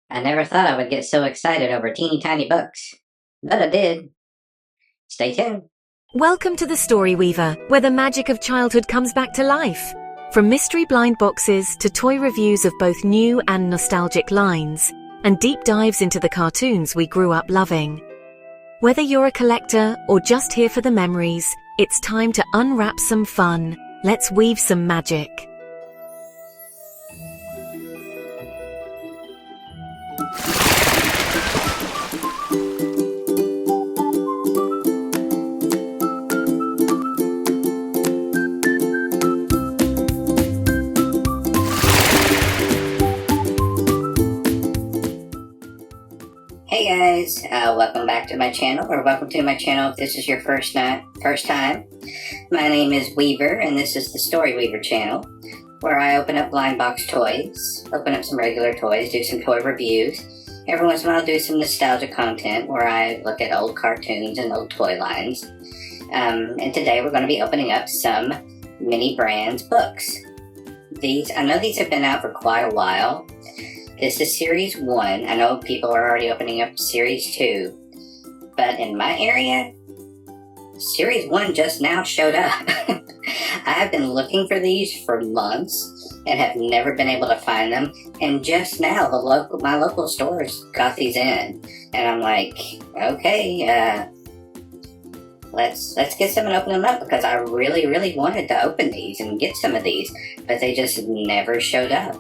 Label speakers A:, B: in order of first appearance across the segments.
A: I never thought I would get so excited over teeny tiny books, but I did. Stay tuned.
B: Welcome to The Story Weaver, where the magic of childhood comes back to life. From mystery blind boxes to toy reviews of both new and nostalgic lines, and deep dives into the cartoons we grew up loving. Whether you're a collector or just here for the memories, it's time to unwrap some fun. Let's weave some magic.
A: Hey guys, welcome back to my channel, or welcome to my channel if this is your first time. My name is Weaver, and this is the Story Weaver channel, where I open up blind box toys, open up some regular toys, do some toy reviews. Every once in a while I'll do some nostalgia content where I look at old cartoons and old toy lines. And today we're going to be opening up some Mini Brands books. I know these have been out for quite a while. This is Series 1. I know people are already opening up Series 2. But in my area, Series 1 just now showed up. I have been looking for these for months and have never been able to find them. And just now, my local stores got these in. And I'm like, okay, let's get some and open them up, because I really wanted to open these and get some of these. But they just never showed up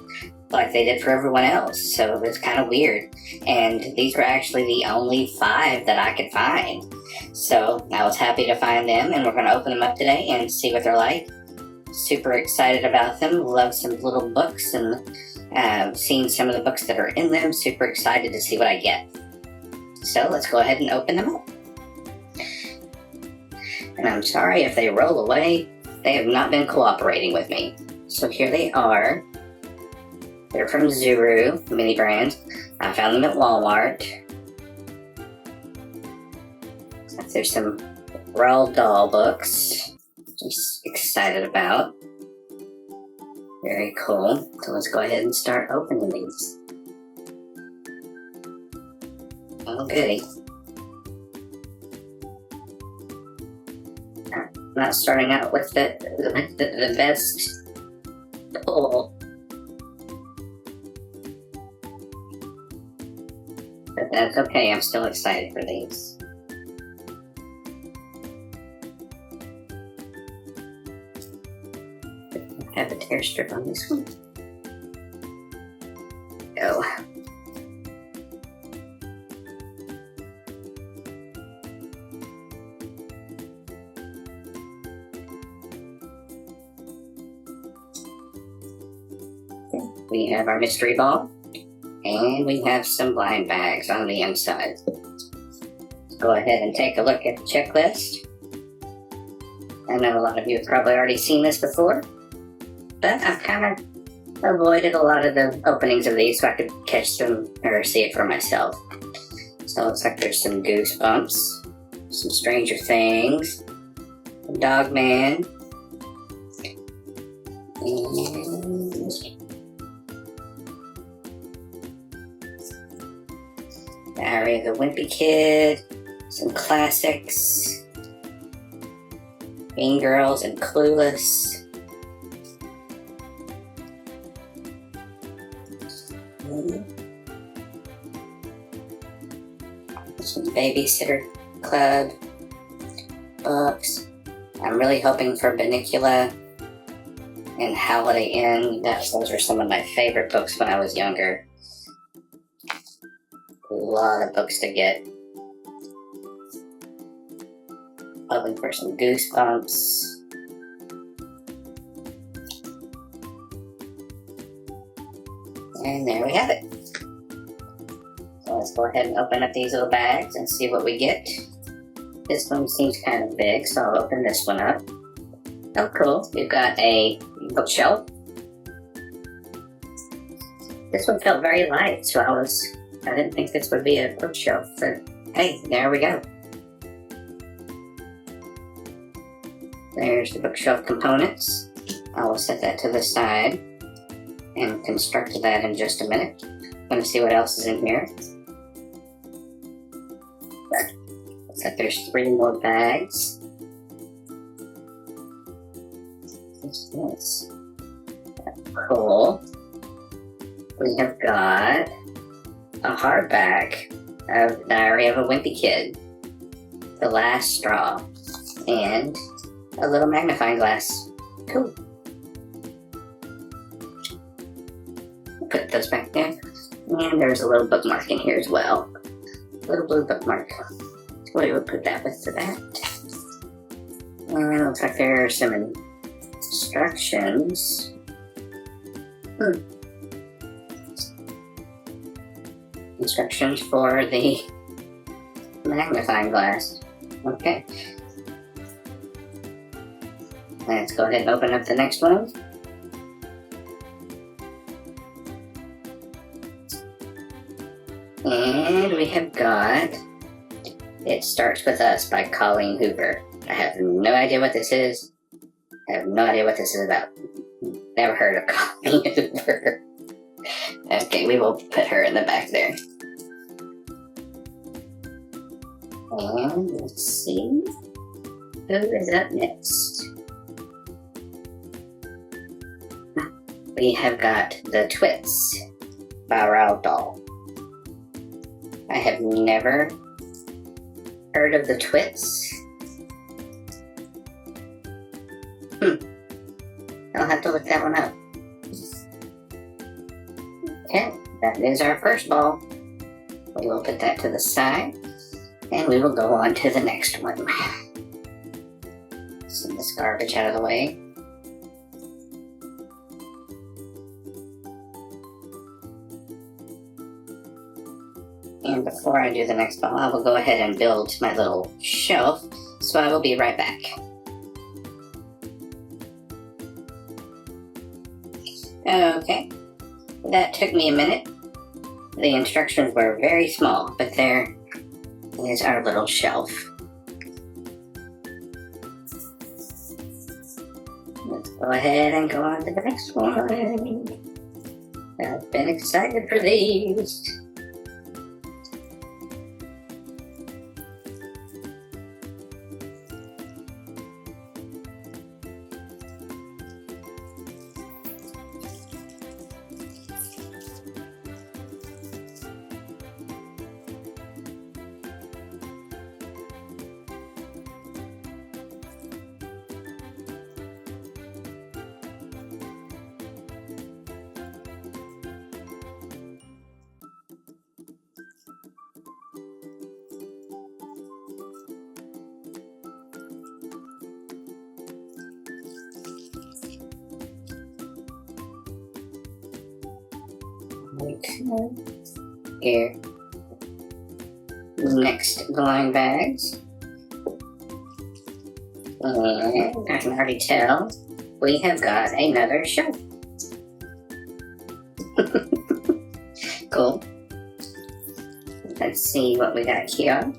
A: like they did for everyone else, so it was kind of weird. And these were actually the only 5 that I could find, so I was happy to find them, and we're going to open them up today and see what they're like. Super excited about them. Love some little books, and seeing some of the books that are in them. Super excited to see what I get. So let's go ahead and open them up. And I'm sorry if they roll away. They have not been cooperating with me. So here they are. They're from Zuru, Mini Brands. I found them at Walmart. There's some Roald Dahl books. Just excited about. Very cool. So let's go ahead and start opening these. Oh goody. I'm not starting out with the best pull. But that's okay, I'm still excited for these. I have a tear strip on this one. Go. We have our mystery ball. And we have some blind bags on the inside. Let's go ahead and take a look at the checklist. I know a lot of you have probably already seen this before, but I've kind of avoided a lot of the openings of these so I could catch them or see it for myself. So it looks like there's some Goosebumps, some Stranger Things, Dog Man, and Diaries of a Wimpy Kid, some classics, Mean Girls and Clueless, some Babysitter Club books. I'm really hoping for Bunnicula and Holiday Inn. Those are some of my favorite books when I was younger. A lot of books to get. Hoping for some Goosebumps. And there we have it. So let's go ahead and open up these little bags and see what we get. This one seems kind of big, so I'll open this one up. Oh, cool. We've got a bookshelf. This one felt very light, so I didn't think this would be a bookshelf, but hey, there we go. There's the bookshelf components. I will set that to the side and construct that in just a minute. Want to see what else is in here? Looks like there's 3 more bags. What's this? Cool. We have got a hardback of Diary of a Wimpy Kid, The Last Straw, and a little magnifying glass. Cool. Put those back there. And there's a little bookmark in here as well. Little blue bookmark. We will put that with that. And it looks like there are some instructions. Instructions for the magnifying glass. Okay. Let's go ahead and open up the next one. And we have got It Starts With Us by Colleen Hoover. I have no idea what this is. I have no idea what this is about. Never heard of Colleen Hoover. Okay, we will put her in the back there. And let's see. Who is up next? We have got The Twits by Roald Dahl. I have never heard of The Twits. I'll have to look that one up. Okay, that is our first ball. We will put that to the side, and we will go on to the next one. Send this garbage out of the way. And before I do the next ball, I will go ahead and build my little shelf, so I will be right back. Okay, that took me a minute. The instructions were very small, but there is our little shelf. Let's go ahead and go on to the next one. I've been excited for these. Here. Next blind bags. And I can already tell we have got another shelf. Cool. Let's see what we got here.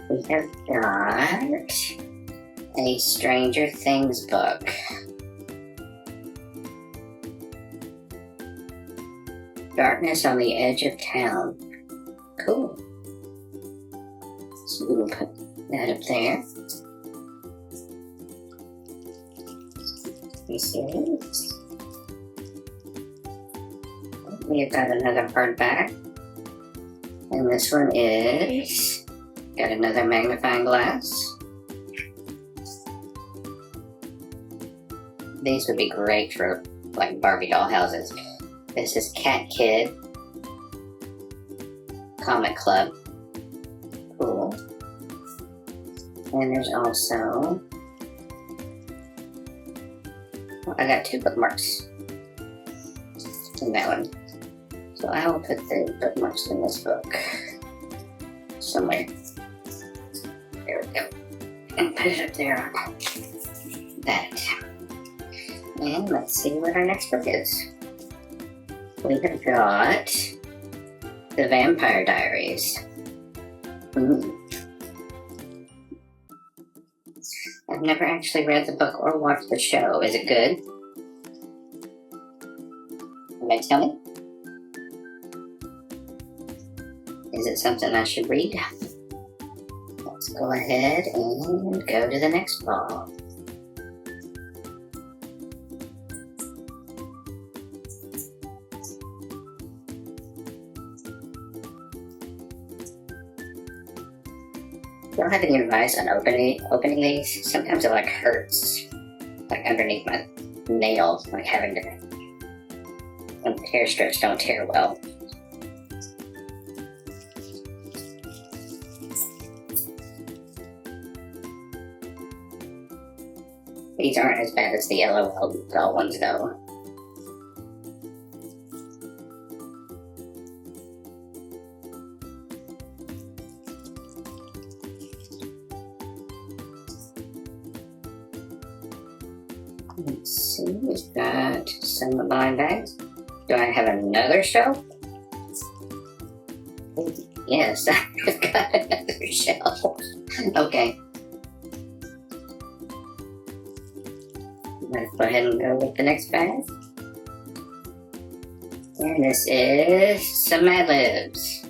A: We have got a Stranger Things book. Darkness on the Edge of Town. Cool. So we will put that up there. We have got another hardback. And this one is got another magnifying glass. These would be great for like Barbie doll houses. This is Cat Kid Comic Club. Cool. And there's also, I got 2 bookmarks in that one. So I will put the bookmarks in this book somewhere. There we go. And put it up there on that. And let's see what our next book is. We have got The Vampire Diaries. I've never actually read the book or watched the show. Is it good? Anybody tell me? Is it something I should read? Let's go ahead and go to the next ball. I don't have any advice on opening these. Sometimes it like hurts, like underneath my nails, like having to, when the hair strips don't tear well. These aren't as bad as the Roald Dahl ones though. Let's see, we've got some blind bags. Do I have another shelf? Yes, I've got another shelf. Okay. Let's go ahead and go with the next bag. And this is some Mad Libs.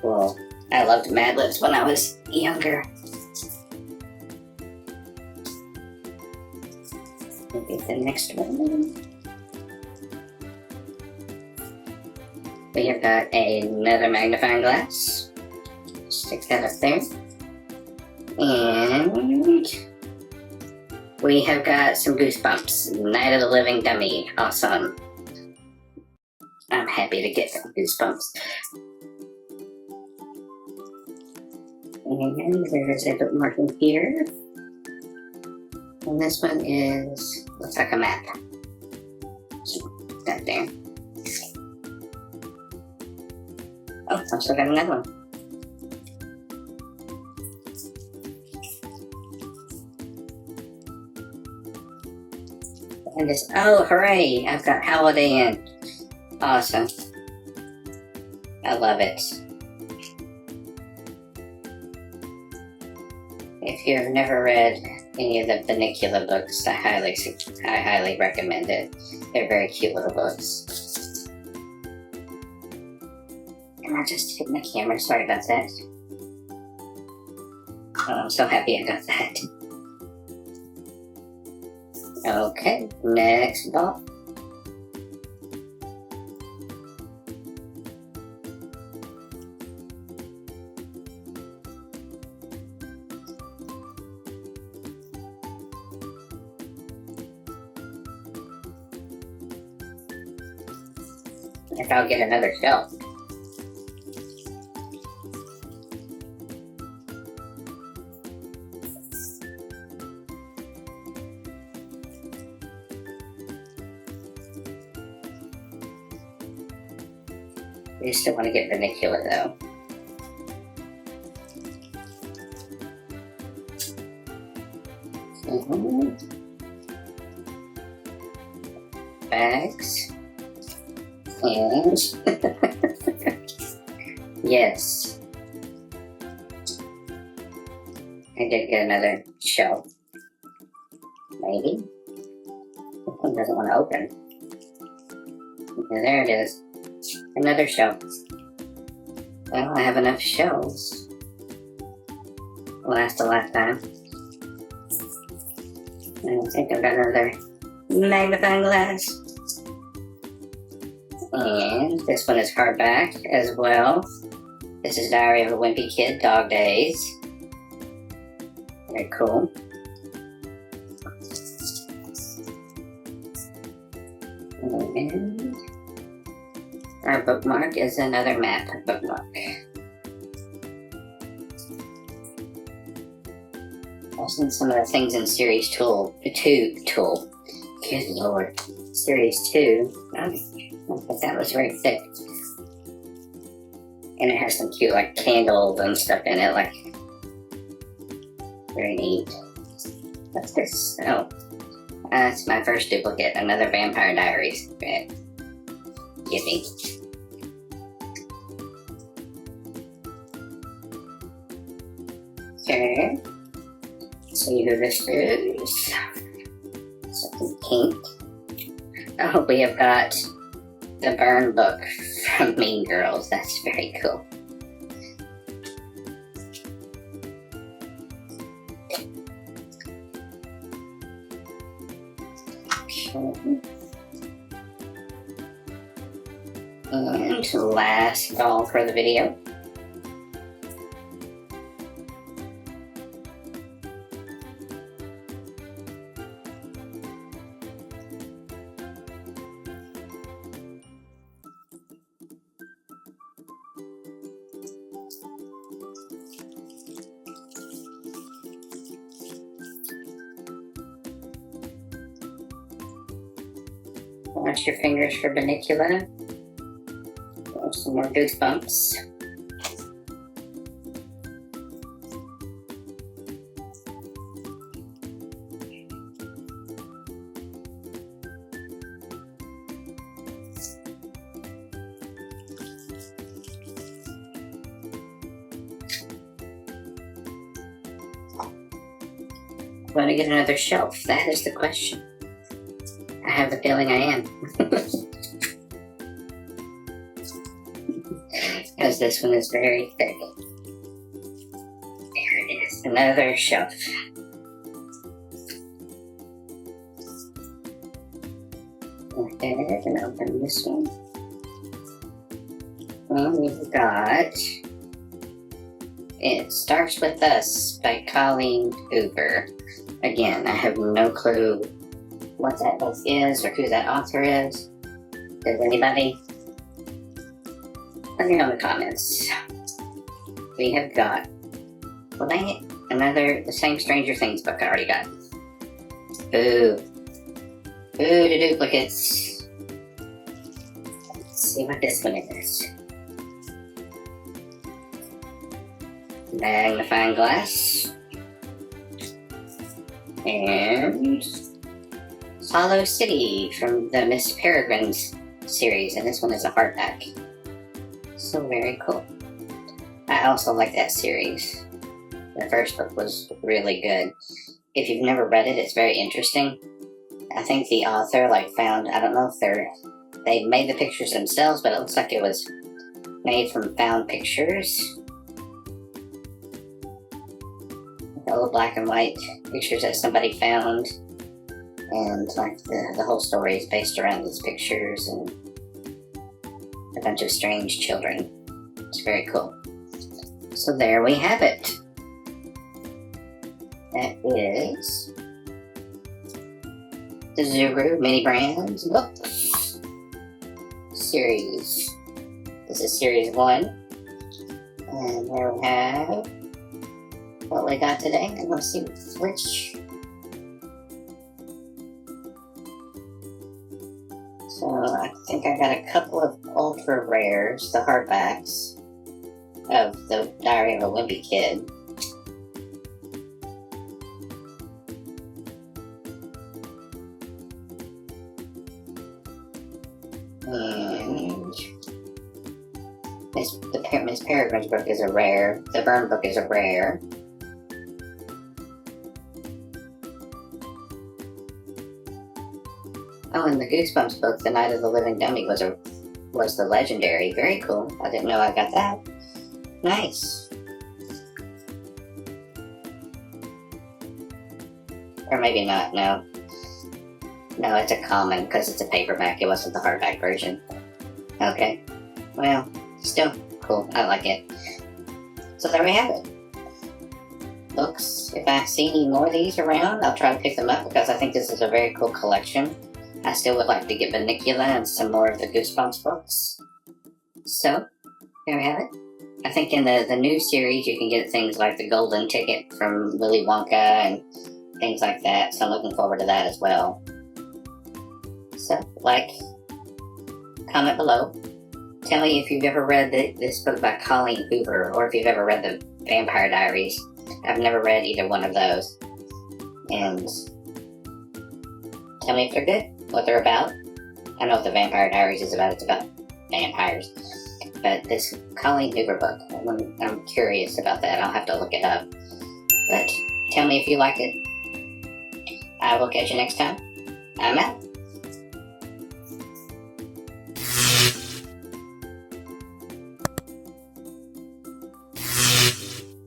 A: Cool. I loved Mad Libs when I was younger. We'll get the next one. We have got another magnifying glass. Stick that up there. And we have got some Goosebumps, Night of the Living Dummy. Awesome. I'm happy to get some Goosebumps. And there's a bookmark in here. And this one is, looks like a map. That there. Oh, I've still got another one. And this, oh, hooray! I've got Holiday Inn. Awesome. I love it. If you have never read any of the Bunnicula books, I highly recommend it. They're very cute little books. And I just hit my camera, sorry about that. Oh, I'm so happy I got that. Okay, next ball. If I'll get another shelf. We still want to get Bunnicula though. Bags. And yes, I did get another shelf. Maybe. This one doesn't want to open. There it is. Another shelf. Well, I have enough shelves. Last the last time. I think I've got another magnifying glass. And this one is hardback as well. This is Diary of a Wimpy Kid, Dog Days. Very cool. And our bookmark is another map bookmark. I've seen some of the things in Series 2. Good Lord. Series 2. But that was very thick. And it has some cute like candles and stuff in it, like very neat. What's this? Oh, that's my first duplicate, another Vampire Diaries. Yippee. Okay. See who this is. Something pink. Oh, we have got the burn book from Mean Girls. That's very cool. Okay. And last doll for the video. Watch your fingers for Bunnicula. Some more Goosebumps. Want to get another shelf? That is the question. I have the feeling I am. Because this one is very thick. There it is, another shelf. Okay, and open this one. And we've got It Starts With Us by Colleen Hoover. Again, I have no clue what that book is or who that author is. Does anybody? Let me know in the comments. We have got, well dang it, the same Stranger Things book I already got. Boo. Boo to duplicates. Let's see what this one is. Magnifying glass. And Hollow City from the Miss Peregrine's series, and this one is a hardback. So very cool. I also like that series. The first book was really good. If you've never read it, it's very interesting. I think the author found, I don't know if they made the pictures themselves, but it looks like it was made from found pictures. Old black and white pictures that somebody found. And the whole story is based around these pictures and a bunch of strange children. It's very cool. So there we have it. That is the Zuru Mini Brands books series. This is series 1. And there we have what we got today. And let's see which. So I think I got a couple of ultra rares, the hardbacks of the Diary of a Wimpy Kid. And Miss Peregrine's book is a rare. The Burn book is a rare. Oh, and the Goosebumps book, The Night of the Living Dummy, was the legendary. Very cool. I didn't know I got that. Nice. Or maybe not, no. No, it's a common, because it's a paperback. It wasn't the hardback version. Okay. Well, still cool. I like it. So there we have it. Books. If I see any more of these around, I'll try to pick them up, because I think this is a very cool collection. I still would like to get Bunnicula and some more of the Goosebumps books. So, there we have it. I think in the new series you can get things like the Golden Ticket from Willy Wonka and things like that. So I'm looking forward to that as well. So, comment below. Tell me if you've ever read this book by Colleen Hoover, or if you've ever read the Vampire Diaries. I've never read either one of those. And tell me if they're good, what they're about. I know what the Vampire Diaries is about. It's about vampires. But this Colleen Hoover book, I'm curious about that. I'll have to look it up. But tell me if you like it. I will catch you next time. I'm out.